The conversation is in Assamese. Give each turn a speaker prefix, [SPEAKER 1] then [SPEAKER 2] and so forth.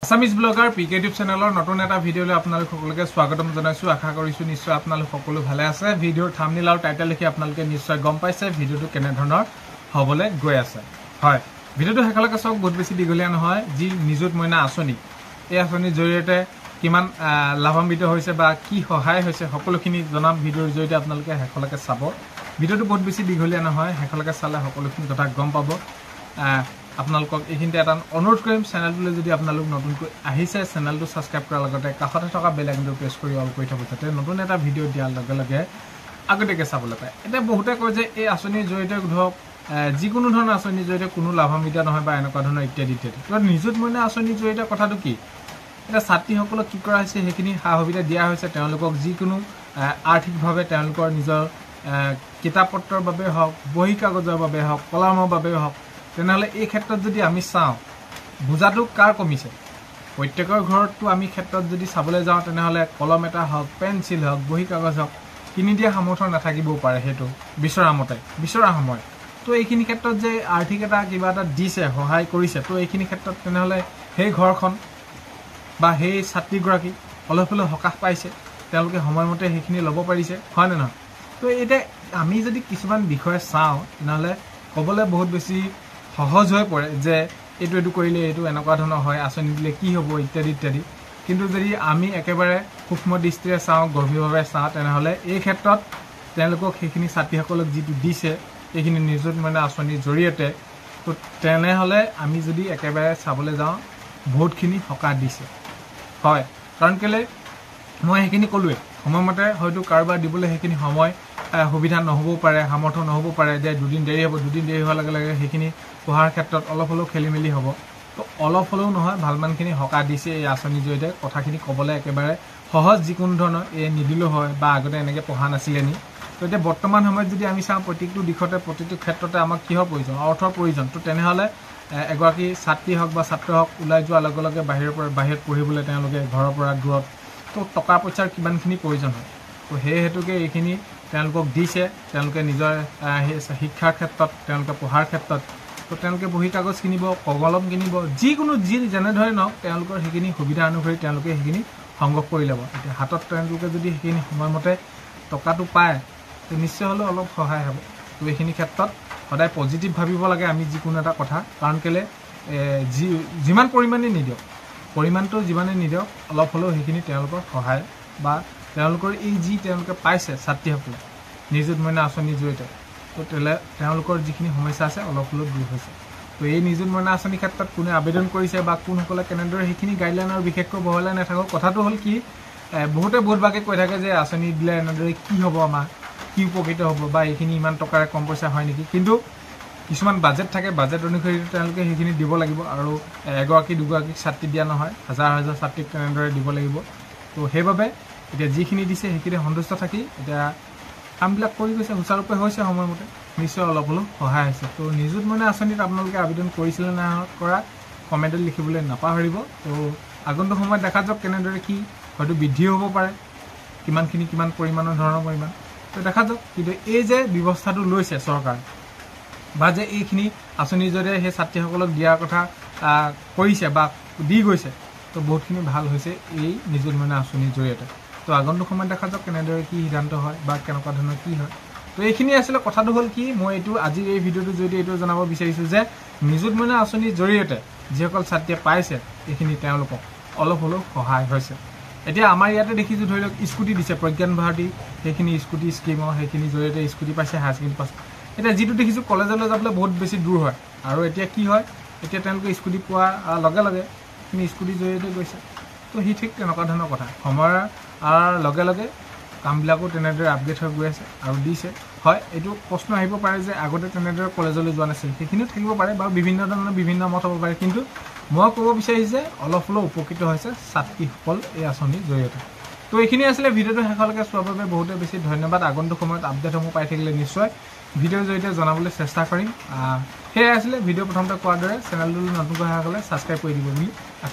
[SPEAKER 1] আসামিজ ব্লগাৰ পিকে টিউব চেনেলৰ নতুন এটা ভিডিঅ'লৈ আপোনালোক সকলোকে স্বাগতম জনাইছো। আশা কৰিছো নিশ্চয় আপোনালোক সকলো ভালে আছে। ভিডিঅ'ৰ থাম্বনেইল আৰু টাইটেল দেখি আপোনালোকে নিশ্চয় গম পাইছে ভিডিঅ'টো কেনে ধৰণৰ হ'বলৈ গৈ আছে। হয়, ভিডিঅ'টো শেষলৈকে চাওক, বহুত বেছি দীঘলীয়া নহয়। যি নিযুত মইনা আঁচনি, এই আঁচনিৰ জৰিয়তে কিমান লাভান্বিত হৈছে বা কি সহায় হৈছে সকলোখিনি জনাম ভিডিঅ'ৰ জৰিয়তে। আপোনালোকে শেষলৈকে চাব। ভিডিঅ'টো বহুত বেছি দীঘলীয়া নহয়, শেষলৈকে চালে সকলোখিনি কথা গম পাব। আপোনালোকক এইখিনিতে এটা অনুৰোধ কৰিম, চেনেলটোলৈ যদি আপোনালোক নতুনকৈ আহিছে চেনেলটো ছাবস্ক্ৰাইব কৰাৰ লগতে কাষতে থকা বেল আইকনটো প্ৰেছ কৰি অল কৰি থ'ব, যাতে নতুন এটা ভিডিঅ' দিয়াৰ লগে লগে আগতীয়াকৈ চাবলৈ পায়। এতিয়া বহুতে কয় যে এই আঁচনিৰ জৰিয়তে ধৰক যিকোনো ধৰণৰ আঁচনিৰ জৰিয়তে কোনো লাভান্বিত নহয় বা এনেকুৱা ধৰণৰ ইত্যাদি ইত্যাদি। কিন্তু নিযুত মইনা আঁচনিৰ জৰিয়তে কথাটো কি, এতিয়া ছাত্ৰীসকলক কি কৰা হৈছে সেইখিনি সা সুবিধা দিয়া হৈছে। তেওঁলোকক যিকোনো আৰ্থিকভাৱে তেওঁলোকৰ নিজৰ কিতাপ পত্ৰৰ বাবে হওক, বহী কাগজৰ বাবে হওক, কলমৰ বাবে হওক, তেনেহ'লে এই ক্ষেত্ৰত যদি আমি চাওঁ বুজাটো কাৰ কমিছে? প্ৰত্যেকৰ ঘৰততো আমি ক্ষেত্ৰত যদি চাবলৈ যাওঁ তেনেহ'লে কলম এটা হওক, পেঞ্চিল হওক, বহী কাগজ হওক কিনি দিয়া সামৰ্থ্য নাথাকিবও পাৰে, সেইটো বিচৰা মতে বিচৰা সময়। তো এইখিনি ক্ষেত্ৰত যে আৰ্থিক এটা কিবা এটা দিছে, সহায় কৰিছে, তো এইখিনি ক্ষেত্ৰত তেনেহ'লে সেই ঘৰখন বা সেই ছাত্ৰীগৰাকী অলপ হ'লেও সকাহ পাইছে, তেওঁলোকে সময়মতে সেইখিনি ল'ব পাৰিছে, হয়নে নহয়? তো এতিয়া আমি যদি কিছুমান বিষয়ে চাওঁ তেনেহ'লে ক'বলৈ বহুত বেছি সহজ হৈ পৰে যে এইটো কৰিলে এইটো এনেকুৱা ধৰণৰ হয়, আঁচনি দিলে কি হ'ব ইত্যাদি ইত্যাদি। কিন্তু যদি আমি একেবাৰে সূক্ষ্ম দৃষ্টিৰে চাওঁ, গভীৰভাৱে চাওঁ, তেনেহ'লে এই ক্ষেত্ৰত তেওঁলোকক সেইখিনি ছাত্ৰীসকলক যিটো দিছে এইখিনি নিযুত মইনা আঁচনিৰ জৰিয়তে, তো তেনেহ'লে আমি যদি একেবাৰে চাবলৈ যাওঁ বহুতখিনি সকাহ দিছে। হয়, কাৰণ কেলৈ মই সেইখিনি ক'লোৱে, সময়মতে হয়তো কাৰোবাৰ দিবলৈ সেইখিনি সময় সুবিধা নহ'বও পাৰে, সামৰ্থ্য নহ'বও পাৰে, যে দুদিন দেৰি হ'ব, দুদিন দেৰি হোৱাৰ লগে লগে সেইখিনি পঢ়াৰ ক্ষেত্ৰত অলপ হ'লেও খেলি মেলি হ'ব। তো অলপ হ'লেও নহয়, ভালমানখিনি সকাহ দিছে এই আঁচনিৰ জৰিয়তে। কথাখিনি ক'বলৈ একেবাৰে সহজ, যিকোনো ধৰণৰ এই নিদিলেও হয় বা আগতে এনেকৈ পঢ়া নাছিলে নি। তো এতিয়া বৰ্তমান সময়ত যদি আমি চাওঁ প্ৰত্যেকটো দিশতে প্ৰতিটো ক্ষেত্ৰতে আমাক কিহৰ প্ৰয়োজন? অৰ্থৰ প্ৰয়োজন। তো তেনেহ'লে এগৰাকী ছাত্ৰী হওক বা ছাত্ৰ হওক ওলাই যোৱাৰ লগে লগে বাহিৰত পঢ়িবলৈ তেওঁলোকে ঘৰৰ পৰা দূৰত, তো টকা পইচাৰ কিমানখিনি প্ৰয়োজন হয়। তো সেই হেতুকে এইখিনি তেওঁলোকক দিছে। তেওঁলোকে নিজৰ শিক্ষাৰ ক্ষেত্ৰত, তেওঁলোকে পঢ়াৰ ক্ষেত্ৰত, তো তেওঁলোকে বহী কাগজ কিনিব, কলম কিনিব, যিকোনো যেনেধৰণে নহওক তেওঁলোকৰ সেইখিনি সুবিধা অনুসৰি তেওঁলোকে সেইখিনি সংগ্ৰহ কৰি ল'ব। এতিয়া হাতত তেওঁলোকে যদি সেইখিনি সময়মতে টকাটো পায়, তো নিশ্চয় হ'লেও অলপ সহায় হ'ব। তো এইখিনি ক্ষেত্ৰত সদায় পজিটিভ ভাবিব লাগে আমি যিকোনো এটা কথা। কাৰণ কেলৈ যিমান পৰিমাণে নিদিয়ক, পৰিমাণটো যিমানে নিদিয়ক, অলপ হ'লেও সেইখিনি তেওঁলোকৰ সহায় বা তেওঁলোকৰ এই যি তেওঁলোকে পাইছে ছাত্ৰীসকলে নিযুত মইনা আঁচনিৰ জৰিয়তে, তো তেওঁলোকৰ যিখিনি সমস্যা আছে অলপ হ'লেও দূৰ হৈছে। তো এই নিযুত মইনা আঁচনিৰ ক্ষেত্ৰত কোনে আবেদন কৰিছে বা কোনসকলে কেনেদৰে সেইখিনি গাইডলাইন আৰু বিশেষকৈ বহলাই নাথাকক। কথাটো হ'ল কি, বহুতে বহুত ভাগে কৈ থাকে যে আঁচনি দিলে এনেদৰে কি হ'ব, আমাৰ কি উপকৃত হ'ব বা এইখিনি ইমান টকাৰে কম পইচা হয় নেকি। কিন্তু কিছুমান বাজেট থাকে, বাজেট অনুসৰি তেওঁলোকে সেইখিনি দিব লাগিব। আৰু এগৰাকী দুগৰাকীক ছাত্ৰী দিয়া নহয়, হাজাৰ হাজাৰ ছাত্ৰীক তেনেদৰে দিব লাগিব। তো সেইবাবে এতিয়া যিখিনি দিছে সেইখিনি সন্তুষ্ট থাকি এতিয়া কামবিলাক কৰি গৈছে, সুচাৰুৰূপে হৈছে সময়মতে, নিশ্চয় অলপ হ'লেও সহায় হৈছে। তো নিযুত মইনা আঁচনিত আপোনালোকে আবেদন কৰিছিলে নে কৰা, কমেণ্টত লিখিবলৈ নাপাহৰিব। তো আগন্তুক সময়ত দেখা যাওক কেনেদৰে কি, হয়তো বৃদ্ধিও হ'ব পাৰে, কিমান পৰিমাণৰ ধৰণৰ পৰিমাণ, তো দেখা যাওক। কিন্তু এই যে ব্যৱস্থাটো লৈছে চৰকাৰে বা যে এইখিনি আঁচনিৰ জৰিয়তে সেই ছাত্ৰীসকলক দিয়াৰ কথা কৰিছে বা দি গৈছে, তো বহুতখিনি ভাল হৈছে এই নিযুত মইনা আঁচনিৰ জৰিয়তে। তো আগন্তুক সময়ত দেখা যাওক কেনেদৰে কি সিদ্ধান্ত হয় বা কেনেকুৱা ধৰণৰ কি হয়। তো এইখিনি আছিলে। কথাটো হ'ল কি, মই আজিৰ এই ভিডিঅ'টোৰ জৰিয়তে এইটো জনাব বিচাৰিছোঁ যে নিযুত মইনা আঁচনিৰ জৰিয়তে যিসকল ছাত্ৰীয়ে পাইছে এইখিনি তেওঁলোকক অলপ হ'লেও সহায় হৈছে। এতিয়া আমাৰ ইয়াতে দেখিছোঁ, ধৰি লওক স্কুটি দিছে, প্ৰজ্ঞান ভাৰতী সেইখিনি স্কুটি স্কিমৰ সেইখিনিৰ জৰিয়তে স্কুটি পাইছে, হায়াৰ ছেকেণ্ডেৰী পাইছে। এতিয়া যিটো দেখিছোঁ কলেজলৈ যাবলৈ বহুত বেছি দূৰ হয়, আৰু এতিয়া কি হয়, এতিয়া তেওঁলোকে স্কুটি পোৱাৰ লগে লগে সেইখিনি স্কুটিৰ জৰিয়তে গৈছে। তো সি ঠিক তেনেকুৱা ধৰণৰ কথা, সময়ৰ লগে লগে কামবিলাকো তেনেদৰে আপডেট হৈ গৈ আছে আৰু দিছে। হয়, এইটো প্ৰশ্ন আহিব পাৰে যে আগতে তেনেদৰে কলেজলৈ যোৱা নাছিল, সেইখিনিও থাকিব পাৰে বাৰু, বিভিন্ন ধৰণৰ বিভিন্ন মত হ'ব পাৰে। কিন্তু মই ক'ব বিচাৰিছোঁ যে অলপ হ'লেও উপকৃত হৈছে ছাত্ৰীসকল এই আঁচনিৰ জৰিয়তে। তো এইখিনি আছিলে। ভিডিঅ'টো শেষলৈকে চোৱাৰ বাবে বহুতে বেছি ধন্যবাদ। আগন্তুক সময়ত আপডেটসমূহ পাই থাকিলে নিশ্চয় ভিডিঅ'ৰ জৰিয়তে জনাবলৈ চেষ্টা কৰিম। সেয়াই আছিলে ভিডিঅ' প্ৰথমতে কোৱাৰ দৰে, চেনেলটোলৈ নতুনকৈ অহা হ'লে ছাবস্ক্ৰাইব কৰি দিব বুলি আশা